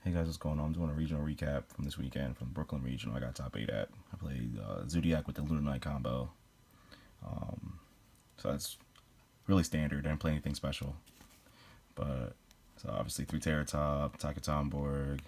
Hey guys, what's going on? I'm doing a regional recap from this weekend from Brooklyn Regional. I got top 8 at. I played Zodiac with the Lunar Knight combo. So that's really standard. I didn't play anything special. But, so obviously 3 Terratop, Takatomborg,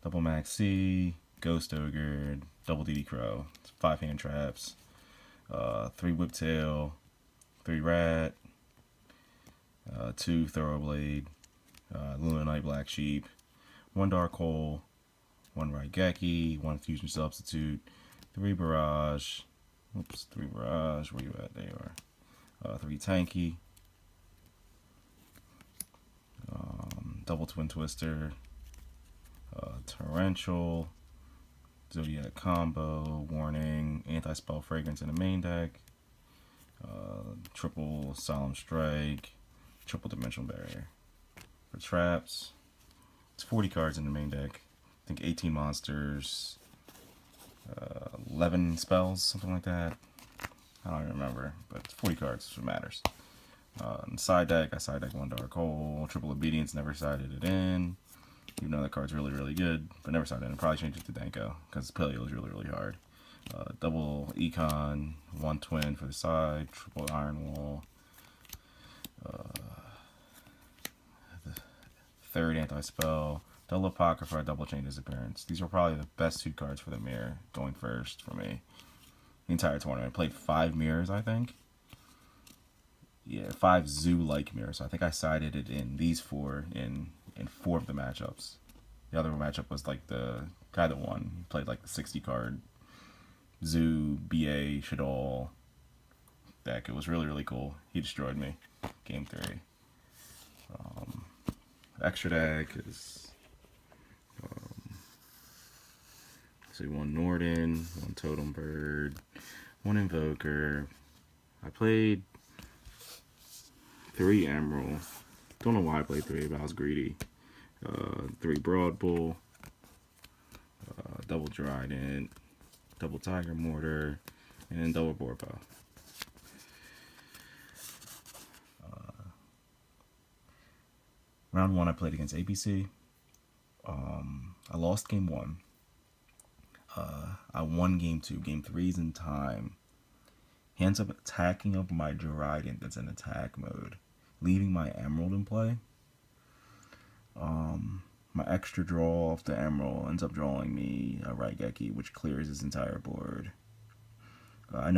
double Max C, Ghost Ogre, double DD Crow, 5 hand traps, 3 Whiptail, 3 Rat, 2 Thoroughblade, Lunar Knight Black Sheep, 1 Dark Hole, 1 Raigeki, 1 Fusion Substitute, 3 Barrage, 3 Barrage, where you at? There you are. 3 Tanky, double Twin Twister, Torrential, Zodiac Combo, Warning, Anti-Spell Fragrance in the main deck, triple Solemn Strike, triple Dimensional Barrier. For traps, it's 40 cards in the main deck. I think 18 monsters, 11 spells, something like that. I don't even remember, but it's 40 cards, so it matters. In the side deck, I side deck 1 Dark Hole, triple Obedience, never sided it in. Even though that card's really, really good, but never sided it in. Probably change it to Denko, because Paleo is really, really hard. Double Econ, 1 Twin for the side, triple Iron Wall. Third Anti-Spell, double Apocrypha, double Chain Disappearance. These are probably the best 2 cards for the mirror going first for me. The entire tournament. I played 5 mirrors, I think. Yeah, 5 zoo-like mirrors. So I think I sided it in these 4 in 4 of the matchups. The other matchup was like the guy that won. He played like the 60 card zoo BA Shadol deck. It was really, really cool. He destroyed me. Game 3. Extra deck is say 1 Norden, 1 Totem Bird, 1 Invoker. I played 3 Emerald. Don't know why I played 3, but I was greedy. 3 Broad Bull, double Trident, double Tiger Mortar, and then double Borpo. Round 1, I played against ABC. I lost game 1. I won game 2. Game 3's in time. He ends up attacking up my Trident that's in attack mode, leaving my Emerald in play. My extra draw off the Emerald ends up drawing me a Raigeki, which clears his entire board. I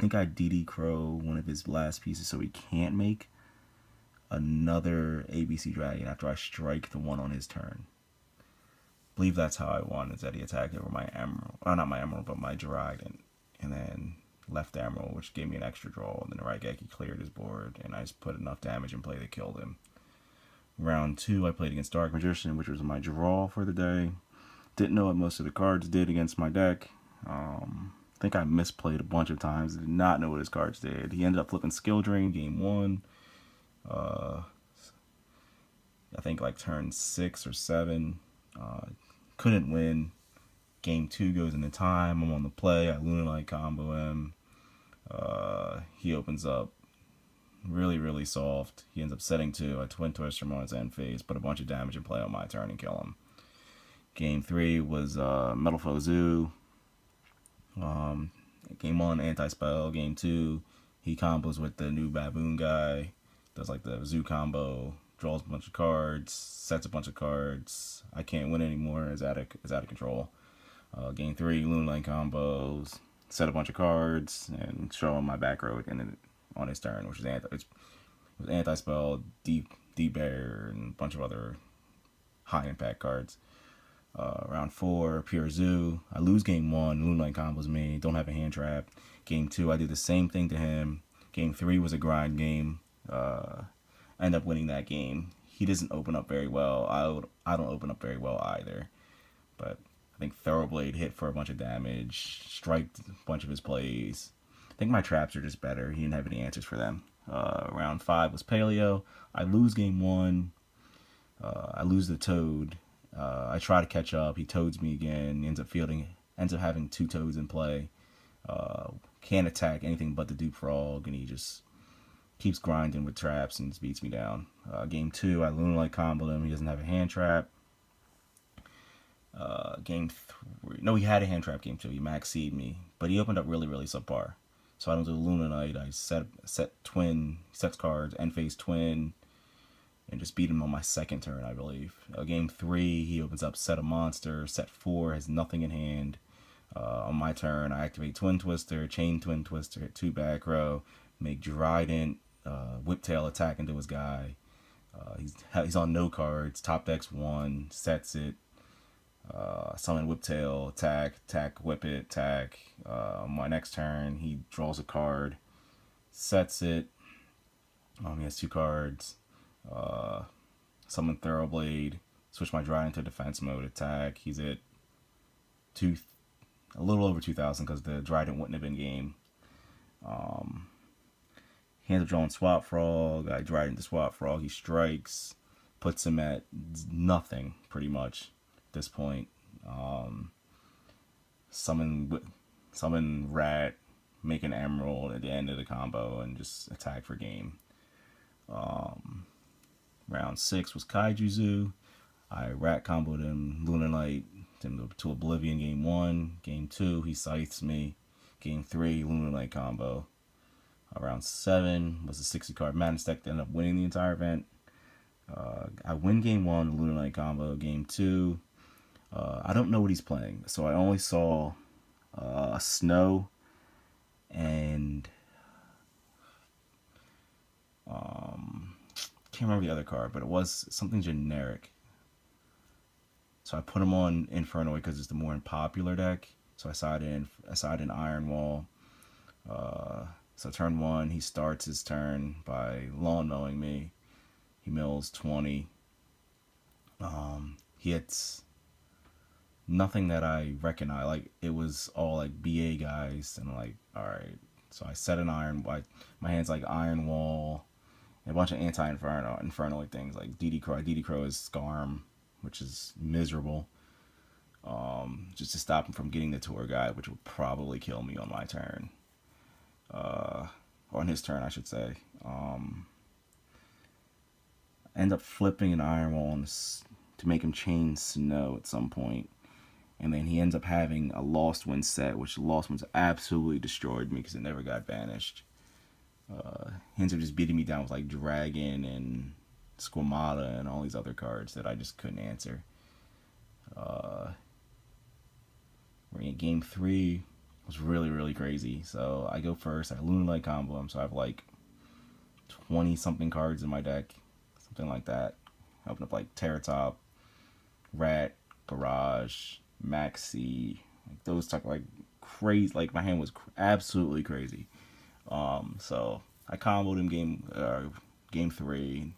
think I DD Crow one of his last pieces, so he can't make another ABC Dragon after I strike the one on his turn. I believe that's how I won, is that he attacked over my Emerald. Not my Emerald, but my Dragon. And then left the Emerald, which gave me an extra draw. And then the Raigeki cleared his board, and I just put enough damage in play that killed him. Round 2, I played against Dark Magician, which was my draw for the day. Didn't know what most of the cards did against my deck. I think I misplayed a bunch of times. Did not know what his cards did. He ended up flipping Skill Drain game 1. I think like turn 6 or 7. Couldn't win. Game 2 goes into time. I'm on the play. I Lunar Knight combo him. He opens up really, really soft. He ends up setting 2. I Twin Twist him on his end phase, put a bunch of damage in play on my turn and kill him. Game 3 was Metal Foe Zoo. Game 1, Anti-Spell. Game 2, he combos with the new Baboon guy. Does like the Zoo combo. Draws a bunch of cards. Sets a bunch of cards. I can't win anymore. Is out of control. Game 3, Lunar Knight combos. Set a bunch of cards and show him my back row and on his turn, which is Anti-Spell, Deep Bear, and a bunch of other high impact cards. Round 4, Pure Zoo. I lose game 1. Lunar Knight combos me. Don't have a hand trap. Game 2, I do the same thing to him. Game 3 was a grind game. I end up winning that game. He doesn't open up very well. I don't open up very well either. But I think Thoroughblade hit for a bunch of damage. Striked a bunch of his plays. I think my traps are just better. He didn't have any answers for them. Round 5 was Paleo. I lose game 1. I lose the Toad. I try to catch up. He toads me again. Ends up having 2 toads in play. Can't attack anything but the Duke Frog, and he just keeps grinding with traps and just beats me down. Game 2, I Lunar Knight comboed him. He doesn't have a hand trap. Game 3. No, he had a hand trap game 2. He maxed me, but he opened up really, really subpar. So I don't do Luna Knight. I set twin, sets cards, end phase twin, and just beat him on my second turn, I believe. Game 3, he opens up set a monster. Set 4 has nothing in hand. On my turn, I activate Twin Twister, Chain Twin Twister, hit 2 back row, make Dryden, Whiptail attack into his guy. He's on no cards. Top decks 1, sets it. Summon Whiptail, attack, whip it, attack. My next turn, he draws a card, sets it. He has 2 cards. Summon Thoroughblade, switch my Dryden to defense mode, attack. He's at a little over 2,000 because the Dryden wouldn't have been game. He ends up drawing Swap Frog. I Dryden to Swap Frog. He strikes, puts him at nothing pretty much at this point. Summon Rat, make an Emerald at the end of the combo, and just attack for game. Round 6 was Kaiju Zoo. I Rat comboed him, Luna Knight, him to Oblivion game 1. Game 2, he scythes me. Game 3, Luna Knight combo. Round 7 was a 60 card Madness deck that ended up winning the entire event. I win game 1, Luna Knight combo. Game 2, I don't know what he's playing, so I only saw Snow and can't remember the other card, but it was something generic. So I put him on Inferno because it's the more popular deck. So I side in Iron Wall. So turn 1, he starts his turn by lawn mowing me. He mills 20. He hits nothing that I recognize. Like, it was all like BA guys, and like, all right. So I set an Iron. My hand's like Iron Wall, and a bunch of inferno things like DD Crow. DD Crow is Scarm, which is miserable. Just to stop him from getting the tour guide, which would probably kill me on my turn. Or on his turn, I should say. End up flipping an Iron Wall to make him chain Snow at some point. And then he ends up having a Lost Wind set, which the Lost Winds absolutely destroyed me because it never got banished. He ends up just beating me down with like Dragon and Squamata and all these other cards that I just couldn't answer. Game 3 was really, really crazy. So I go first. I Luna Light combo him, so I have like 20 something cards in my deck, something like that. I open up like Terratop, Rat, Barrage, Maxi, like those type of like crazy. Like my hand was absolutely crazy. So I comboed him game 3.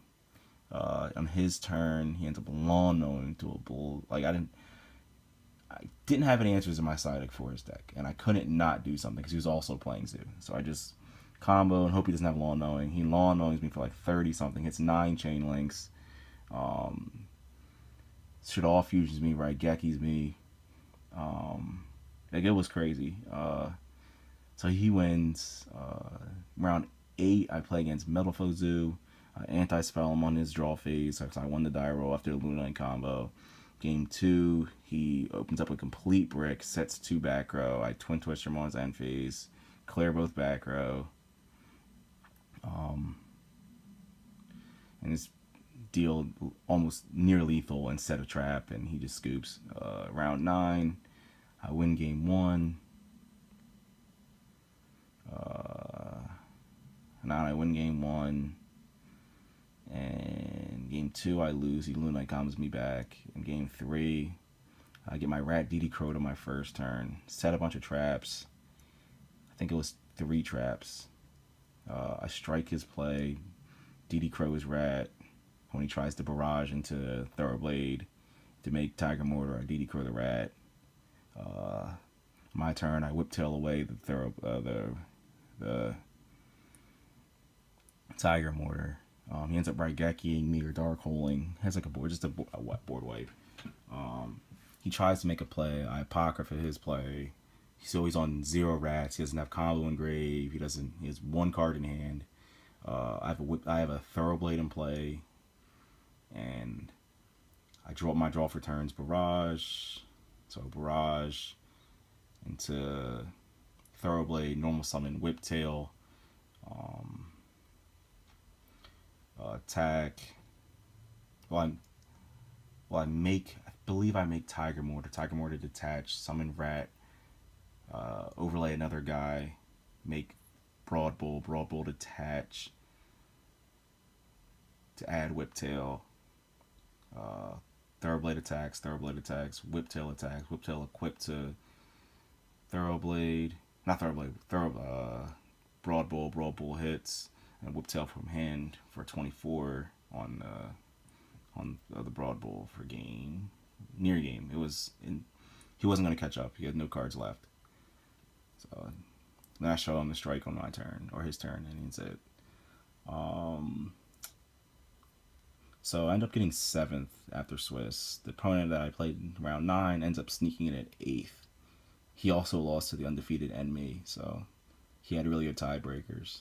On his turn, he ends up lawn mowing to a bull. Like I didn't have any answers in my side deck for his deck, and I couldn't not do something because he was also playing Zoo. So I just combo and hope he doesn't have lawn mowing. He lawn mows me for like 30 something. Hits 9 chain links. Should all fusions me, right? Gekis me. Like it was crazy. So he wins. Round 8, I play against Metalfoe Zoo. Anti-spell him on his draw phase, so I won the die roll after the Luna Knight combo. Game 2, he opens up a complete brick, sets 2 back row. I Twin Twister him on his end phase, clear both back row. And his deal almost near lethal and set a trap, and he just scoops. Round 9, I win game 1. Now I win game 1. And game 2, I lose. He Luna Knight combos me back. In game 3, I get my Rat DD Crow to my first turn. Set a bunch of traps. I think it was 3 traps. I strike his play. DD Crow his Rat. When he tries to barrage into Thoroughblade to make Tiger Mortar, I DD Crow the Rat. My turn, I Whiptail away the Tiger Mortar. He ends up Raigekiing me or Dark Holing. Has like a board, just a board wipe. He tries to make a play. I apocrypha his play. So he's on 0 rats. He doesn't have combo engrave. He has 1 card in hand. I have a Thoroughblade in play, and I draw my draw for turns barrage, so barrage into Thoroughblade, normal summon Whiptail, attack. Well, I believe I make Tiger Mortar. Tiger Mortar detach, summon Rat, overlay another guy, make Broad Bull detach to add Whiptail. Thoroughblade attacks, Whiptail attacks, Whiptail equipped to Thoroughblade, not Thoroughblade, Broad Bull hits, and Whiptail from hand for 24 on the Broad Bull for game, near game. He wasn't going to catch up. He had no cards left. So then I show him the strike on my turn, or his turn, and he's it. So I end up getting 7th after Swiss. The opponent that I played in round 9 ends up sneaking in at 8th. He also lost to the undefeated Enemy, so he had really good tiebreakers.